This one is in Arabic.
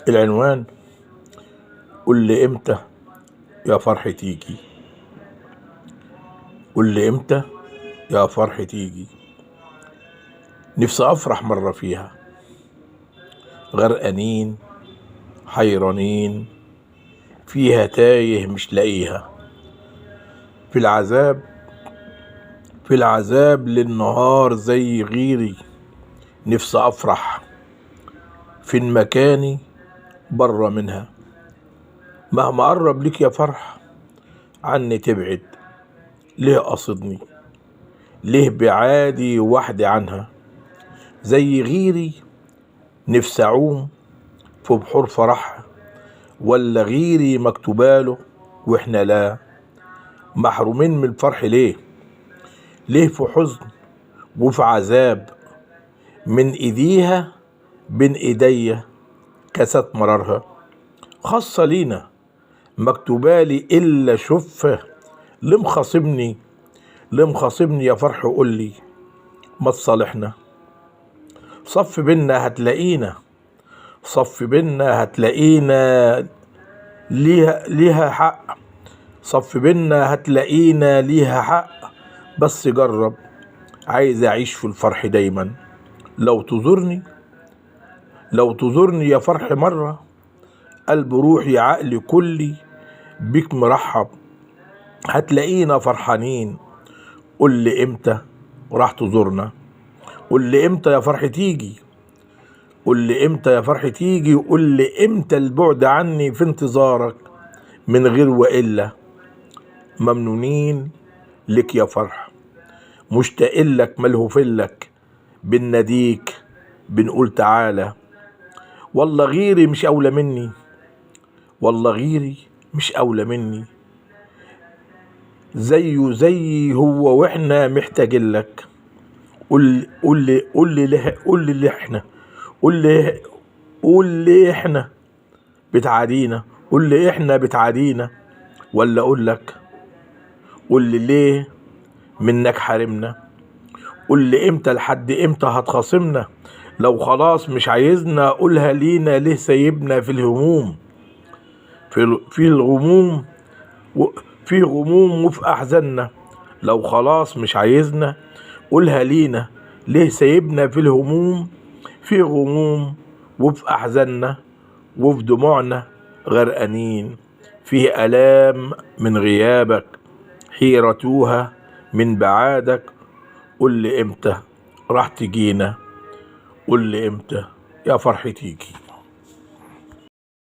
العنوان: قول لي امتى يا فرح تيجي. قول لي امتى يا فرح تيجي. نفسي افرح مرة فيها، غرقانين حيرانين فيها، تايه مش لاقيها، في العذاب في العذاب للنهار زي غيري. نفسي افرح فين مكاني بره منها، مهما قرب ليك يا فرح عني تبعد. ليه قصدني؟ ليه بعادي وحدي عنها زي غيري؟ نفسي اعوم في بحور فرحها، ولا غيري مكتوباله واحنا لا؟ محرومين من الفرح ليه؟ ليه في حزن وفي عذاب؟ من ايديها بين ايديا كاسات مرارها، خاصة لينا مكتوبالي الا شوفها. ليه مخاصمني؟ ليه مخاصمني يا فرح؟ قولي ما تصالحنا، صف بينا هتلاقينا، صف بينا هتلاقينا ليها حق، صف بينا هتلاقينا ليها حق. بس جرب، عايز اعيش في الفرح دايما. لو تزورني لو تزورني يا فرح مرة، قلب روحي عقلي كلي بيك مرحب، هتلاقينا فرحانين. قول لي امتى راح تزورنا؟ قول لي امتى يا فرح تيجي؟ قول لي امتى يا فرح تيجي؟ قول لي امتى البعد عني في انتظارك من غير وإلا. ممنونين لك يا فرح، مشتاقين لك ملهوفين لك، بناديك بنقول تعالى. والله غيري مش أولى مني، والله غيري مش أولى مني، زيه زي هو واحنا محتاجين لك. قول لي احنا بتعادينا، قول لي احنا بتعادينا، ولا اقول لك قول لي ليه منك حارمنا؟ قول لي امتى لحد امتى هتخاصمنا؟ لو خلاص مش عايزنا قولها لينا، ليه سايبنا في الهموم؟ في الغموم في غموم وفي احزاننا. لو خلاص مش عايزنا قولها لينا، ليه سايبنا في الهموم؟ في غموم وفي احزاننا، وفي دموعنا غرقانين. فيه الام من غيابك، حيرة توها من بعادك. قول لي امتى راح تجينا؟ قول لي امتى يا فرح تيجي؟